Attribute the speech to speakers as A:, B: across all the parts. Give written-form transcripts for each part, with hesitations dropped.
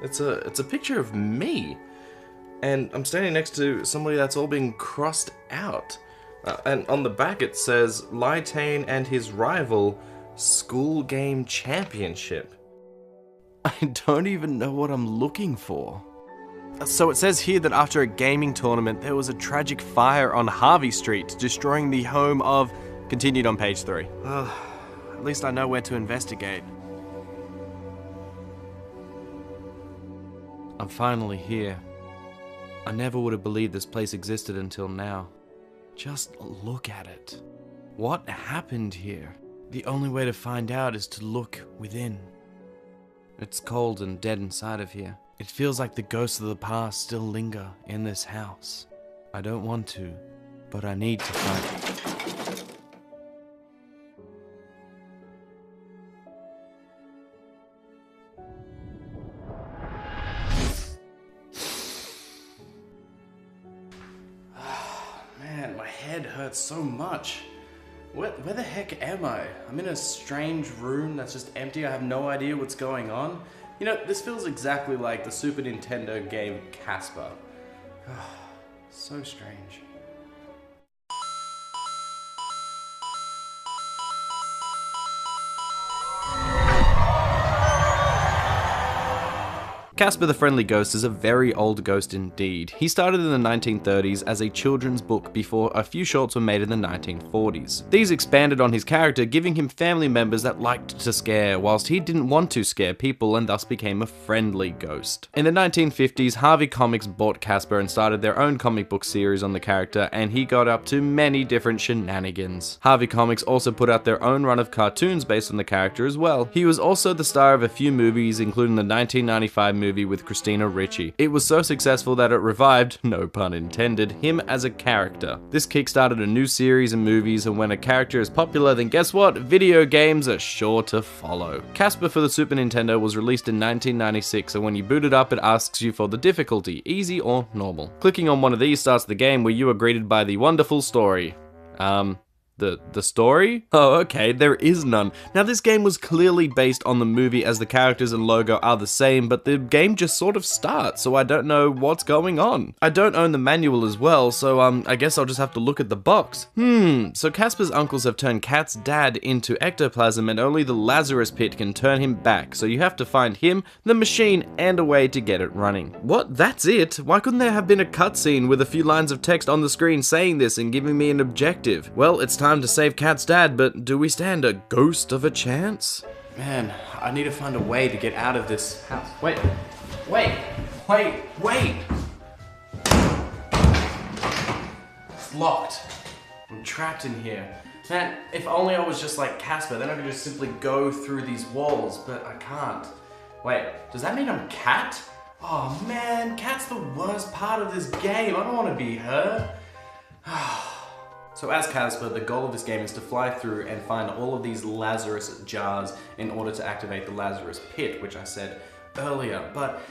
A: It's a picture of me. And I'm standing next to somebody that's all been crossed out. And on the back it says, Lytane and his rival, School Game Championship.
B: I don't even know what I'm looking for. So it says here that after a gaming tournament, there was a tragic fire on Harvey Street, destroying the home of... Continued on page 3. At least I know where to investigate. I'm finally here. I never would have believed this place existed until now. Just look at it. What happened here? The only way to find out is to look within. It's cold and dead inside of here. It feels like the ghosts of the past still linger in this house. I don't want to, but I need to find...
A: Man, my head hurts so much. Where the heck am I? I'm in a strange room that's just empty. I have no idea what's going on. You know, this feels exactly like the Super Nintendo game Casper. So strange. Casper the Friendly Ghost is a very old ghost indeed. He started in the 1930s as a children's book before a few shorts were made in the 1940s. These expanded on his character, giving him family members that liked to scare, whilst he didn't want to scare people and thus became a friendly ghost. In the 1950s, Harvey Comics bought Casper and started their own comic book series on the character, and he got up to many different shenanigans. Harvey Comics also put out their own run of cartoons based on the character as well. He was also the star of a few movies, including the 1995 movie with Christina Ricci. It was so successful that it revived, no pun intended, him as a character. This kickstarted a new series of movies, and when a character is popular, then guess what? Video games are sure to follow. Casper for the Super Nintendo was released in 1996, and when you boot it up, it asks you for the difficulty, easy or normal. Clicking on one of these starts the game where you are greeted by the wonderful story. The story? Oh, okay, there is none. Now, this game was clearly based on the movie as the characters and logo are the same, but the game just sort of starts, so I don't know what's going on. I don't own the manual as well, so I guess I'll just have to look at the box. So Casper's uncles have turned Cat's dad into ectoplasm, and only the Lazarus pit can turn him back, so you have to find him, the machine, and a way to get it running. What? That's it? Why couldn't there have been a cutscene with a few lines of text on the screen saying this and giving me an objective? Well, it's time to save Cat's dad, but do we stand a ghost of a chance? Man, I need to find a way to get out of this house. Wait. It's locked. I'm trapped in here. Man, if only I was just like Casper, then I could just simply go through these walls, but I can't. Wait, does that mean I'm Cat? Oh man, Cat's the worst part of this game. I don't want to be her. So as Casper, the goal of this game is to fly through and find all of these Lazarus jars in order to activate the Lazarus pit, which I said earlier, but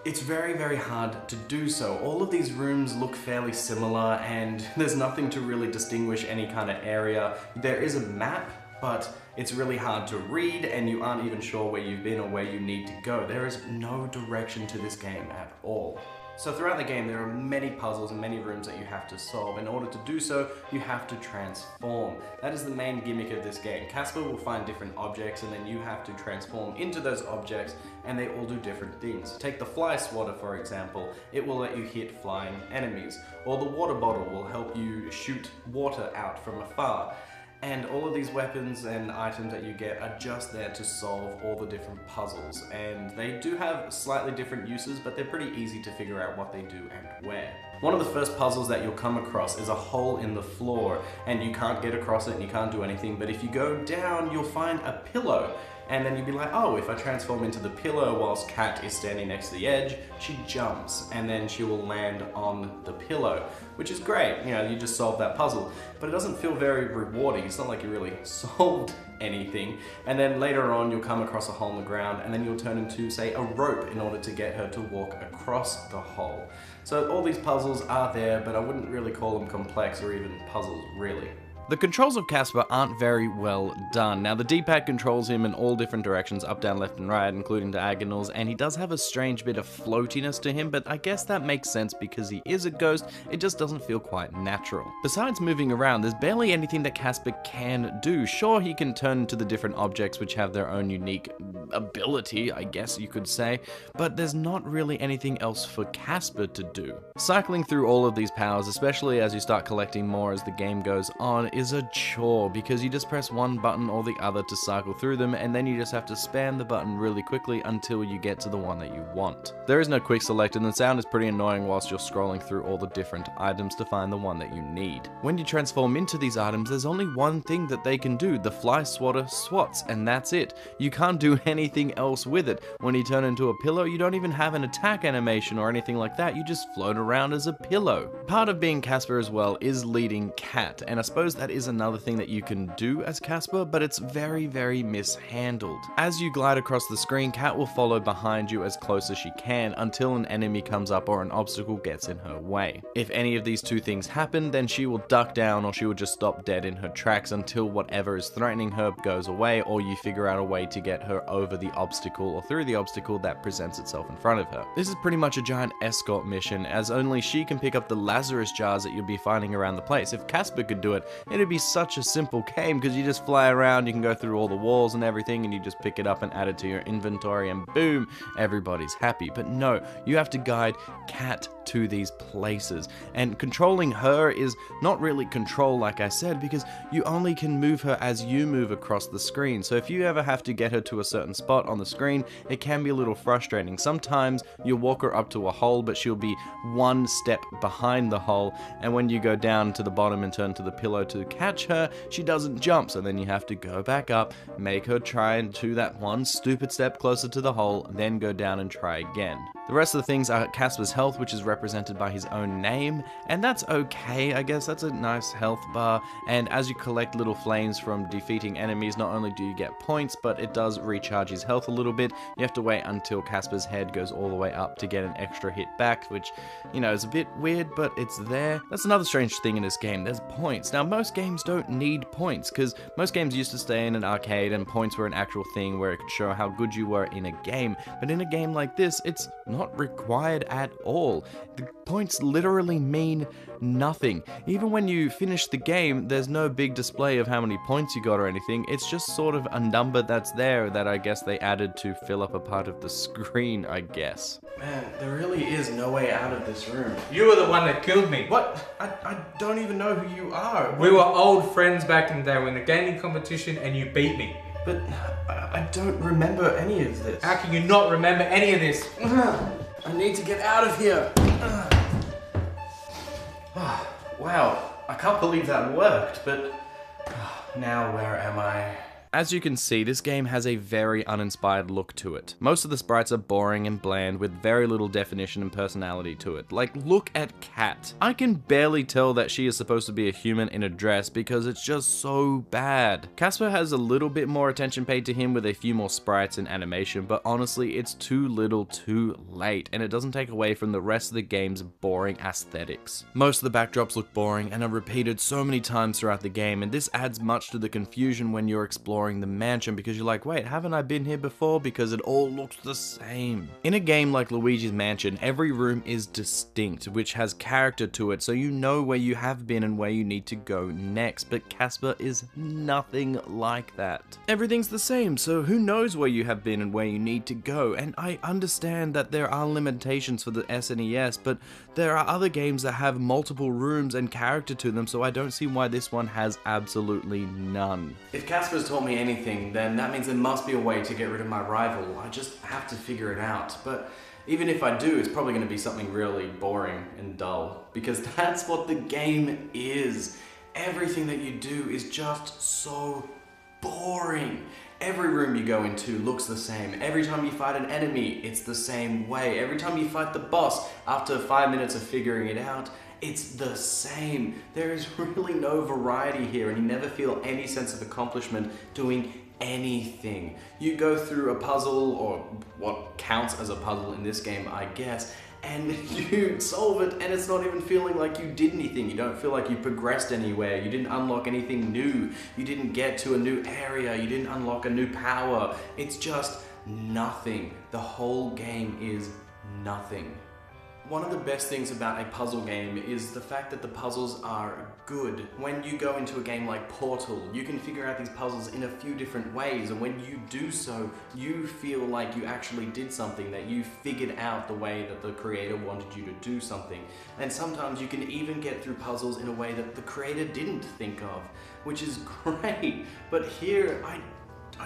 A: it's very, very hard to do so. All of these rooms look fairly similar and there's nothing to really distinguish any kind of area. There is a map, but it's really hard to read and you aren't even sure where you've been or where you need to go. There is no direction to this game at all. So throughout the game, there are many puzzles and many rooms that you have to solve. In order to do so, you have to transform. That is the main gimmick of this game. Casper will find different objects and then you have to transform into those objects and they all do different things. Take the fly swatter, for example. It will let you hit flying enemies. Or the water bottle will help you shoot water out from afar. And all of these weapons and items that you get are just there to solve all the different puzzles. And they do have slightly different uses, but they're pretty easy to figure out what they do and where. One of the first puzzles that you'll come across is a hole in the floor, and you can't get across it and you can't do anything, but if you go down, you'll find a pillow. And then you'd be like, oh, if I transform into the pillow whilst Cat is standing next to the edge, she jumps and then she will land on the pillow, which is great. You know, you just solved that puzzle, but it doesn't feel very rewarding. It's not like you really solved anything. And then later on, you'll come across a hole in the ground and then you'll turn into, say, a rope in order to get her to walk across the hole. So all these puzzles are there, but I wouldn't really call them complex or even puzzles, really.
B: The controls of Casper aren't very well done. Now, the D-pad controls him in all different directions, up, down, left, and right, including diagonals, and he does have a strange bit of floatiness to him, but I guess that makes sense because he is a ghost, it just doesn't feel quite natural. Besides moving around, there's barely anything that Casper can do. Sure, he can turn into the different objects which have their own unique ability, I guess you could say, but there's not really anything else for Casper to do. Cycling through all of these powers, especially as you start collecting more as the game goes on, is a chore because you just press one button or the other to cycle through them, and then you just have to spam the button really quickly until you get to the one that you want. There is no quick select, and the sound is pretty annoying whilst you're scrolling through all the different items to find the one that you need. When you transform into these items, there's only one thing that they can do. The fly swatter swats, and that's it. You can't do anything else with it. When you turn into a pillow, you don't even have an attack animation or anything like that. You just float around as a pillow. Part of being Casper as well is leading Cat, and I suppose that is another thing that you can do as Casper, but it's very, very mishandled. As you glide across the screen, Cat will follow behind you as close as she can until an enemy comes up or an obstacle gets in her way. If any of these two things happen, then she will duck down or she will just stop dead in her tracks until whatever is threatening her goes away, or you figure out a way to get her over the obstacle or through the obstacle that presents itself in front of her. This is pretty much a giant escort mission, as only she can pick up the Lazuras jars that you'll be finding around the place. If Casper could do it, it'd be such a simple game because you just fly around, you can go through all the walls and everything, and you just pick it up and add it to your inventory, and boom, everybody's happy. But no, you have to guide Cat to these places, and controlling her is not really control, like I said, because you only can move her as you move across the screen. So if you ever have to get her to a certain spot on the screen, it can be a little frustrating. Sometimes you'll walk her up to a hole, but she'll be one step behind the hole, and when you go down to the bottom and turn to the pillow to catch her, she doesn't jump, so then you have to go back up, make her try and do that one stupid step closer to the hole, then go down and try again. The rest of the things are Casper's health, which is represented by his own name, and that's okay, I guess. That's a nice health bar, and as you collect little flames from defeating enemies, not only do you get points, but it does recharge his health a little bit. You have to wait until Casper's head goes all the way up to get an extra hit back, which, you know, is a bit weird, but it's there. That's another strange thing in this game, there's points. Now, most games don't need points, because most games used to stay in an arcade, and points were an actual thing where it could show how good you were in a game, but in a game like this, it's not required at all. The points literally mean nothing. Even when you finish the game, there's no big display of how many points you got or anything. It's just sort of a number that's there that I guess they added to fill up a part of the screen, I guess.
A: Man, there really is no way out of this room.
C: You were the one that killed me.
A: What? I don't even know who you are.
C: We were old friends back in the day. We were in a gaming competition and you beat me.
A: But I don't remember any of this.
C: How can you not remember any of this?
A: I need to get out of here. Wow, I can't believe that worked, but now where am I?
B: As you can see, this game has a very uninspired look to it. Most of the sprites are boring and bland with very little definition and personality to it. Like, look at Cat. I can barely tell that she is supposed to be a human in a dress because it's just so bad. Casper has a little bit more attention paid to him with a few more sprites and animation, but honestly, it's too little too late, and it doesn't take away from the rest of the game's boring aesthetics. Most of the backdrops look boring and are repeated so many times throughout the game, and this adds much to the confusion when you're exploring the mansion because you're like, wait, haven't I been here before? Because it all looks the same. In a game like Luigi's Mansion, every room is distinct, which has character to it, so you know where you have been and where you need to go next, but Casper is nothing like that. Everything's the same, so who knows where you have been and where you need to go, and I understand that there are limitations for the SNES, but there are other games that have multiple rooms and character to them, so I don't see why this one has absolutely none.
A: If Casper's taught me anything, then that means there must be a way to get rid of my rival. I just have to figure it out. But even if I do, it's probably going to be something really boring and dull, because that's what the game is. Everything that you do is just so boring. Every room you go into looks the same. Every time you fight an enemy, it's the same way. Every time you fight the boss, after 5 minutes of figuring it out, it's the same. There is really no variety here, and you never feel any sense of accomplishment doing anything. You go through a puzzle, or what counts as a puzzle in this game, I guess, and you solve it and it's not even feeling like you did anything. You don't feel like you progressed anywhere. You didn't unlock anything new. You didn't get to a new area. You didn't unlock a new power. It's just nothing. The whole game is nothing. One of the best things about a puzzle game is the fact that the puzzles are good. When you go into a game like Portal, you can figure out these puzzles in a few different ways, and when you do so, you feel like you actually did something, that you figured out the way that the creator wanted you to do something. And sometimes you can even get through puzzles in a way that the creator didn't think of, which is great. But here, I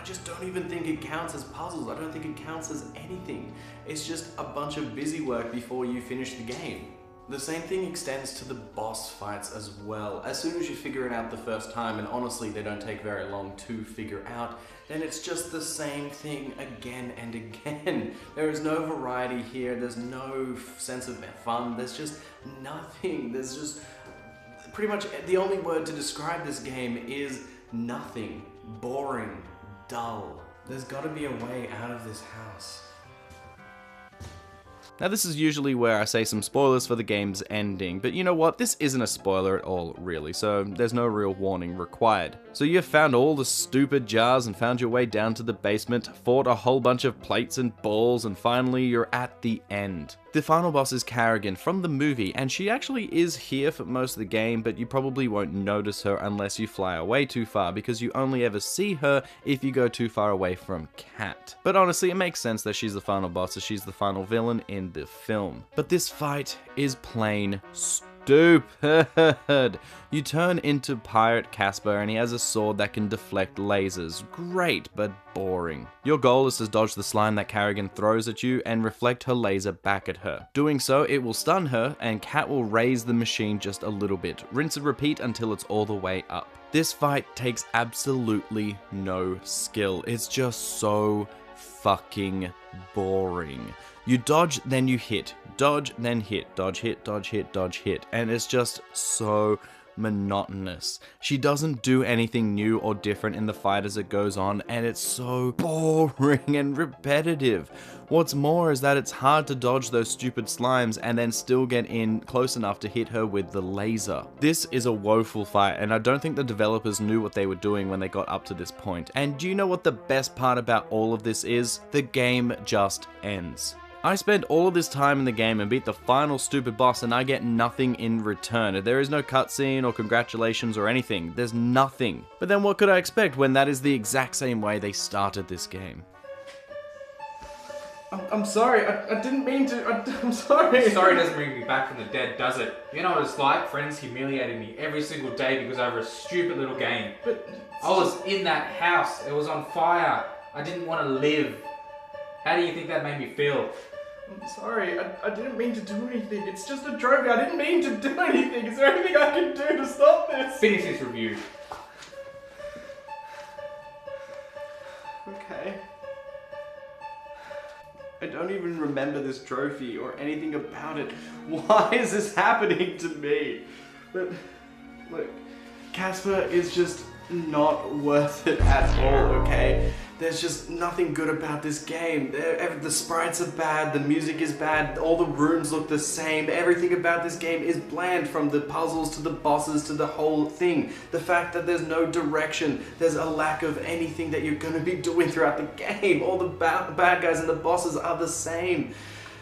A: just don't even think it counts as puzzles. I don't think it counts as anything. It's just a bunch of busy work before you finish the game. The same thing extends to the boss fights as well. As soon as you figure it out the first time, and honestly they don't take very long to figure out, then it's just the same thing again and again. There is no variety here, there's no sense of fun, there's just nothing. There's just pretty much the only word to describe this game is nothing. Boring. Dull. There's got to be a way out of this house.
B: Now this is usually where I say some spoilers for the game's ending, but you know what, this isn't a spoiler at all really, so there's no real warning required. So you've found all the stupid jars and found your way down to the basement, fought a whole bunch of plates and balls, and finally you're at the end. The final boss is Carrigan from the movie, and she actually is here for most of the game, but you probably won't notice her unless you fly away too far, because you only ever see her if you go too far away from Cat. But honestly, it makes sense that she's the final boss, as she's the final villain in the film. But this fight is plain stupid. You turn into Pirate Casper and he has a sword that can deflect lasers. Great, but boring. Your goal is to dodge the slime that Carrigan throws at you and reflect her laser back at her. Doing so, it will stun her and Cat will raise the machine just a little bit. Rinse and repeat until it's all the way up. This fight takes absolutely no skill. It's just so fucking boring. You dodge, then you hit. Dodge, then hit. Dodge, hit, dodge, hit, dodge, hit. And it's just so monotonous. She doesn't do anything new or different in the fight as it goes on, and it's so boring and repetitive. What's more is that it's hard to dodge those stupid slimes and then still get in close enough to hit her with the laser. This is a woeful fight, and I don't think the developers knew what they were doing when they got up to this point. And do you know what the best part about all of this is? The game just ends. I spent all of this time in the game and beat the final stupid boss, and I get nothing in return. There is no cutscene or congratulations or anything. There's nothing. But then what could I expect when that is the exact same way they started this game?
A: I'm sorry, I didn't mean to, I'm sorry.
C: Sorry doesn't bring me back from the dead, does it? You know what it's like? Friends humiliated me every single day because over a stupid little game.
A: But
C: I was in that house. It was on fire. I didn't want to live. How do you think that made me feel?
A: I'm sorry, I didn't mean to do anything. It's just a trophy. I didn't mean to do anything. Is there anything I can do to stop this?
C: Finish this review.
A: Okay. I don't even remember this trophy or anything about it. Why is this happening to me? But, look, Casper is just not worth it at all, okay? There's just nothing good about this game. The sprites are bad, the music is bad, all the rooms look the same, everything about this game is bland, from the puzzles to the bosses to the whole thing. The fact that there's no direction, there's a lack of anything that you're going to be doing throughout the game. All the bad guys and the bosses are the same.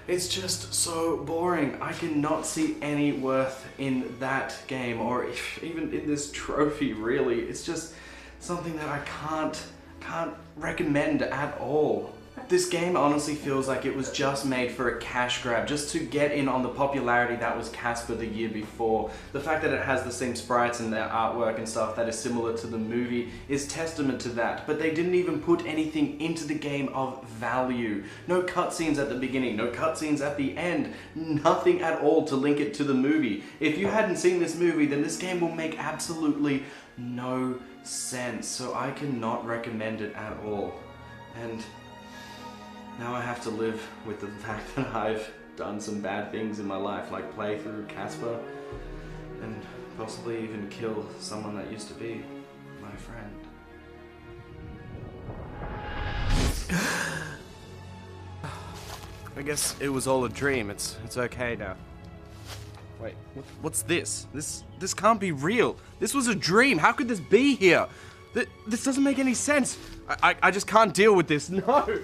A: It's just so boring. I cannot see any worth in that game, or even in this trophy, really. It's just something that I can't recommend at all. This game honestly feels like it was just made for a cash grab, just to get in on the popularity that was Casper the year before. The fact that it has the same sprites and the artwork and stuff that is similar to the movie is testament to that, but they didn't even put anything into the game of value. No cutscenes at the beginning, no cutscenes at the end, nothing at all to link it to the movie. If you hadn't seen this movie, then this game will make absolutely no sense, so I cannot recommend it at all. And now I have to live with the fact that I've done some bad things in my life, like play through Casper and possibly even kill someone that used to be my friend.
B: I guess it was all a dream. It's okay now. Wait, what's this? This can't be real. This was a dream. How could this be here? This doesn't make any sense. I just can't deal with this. No.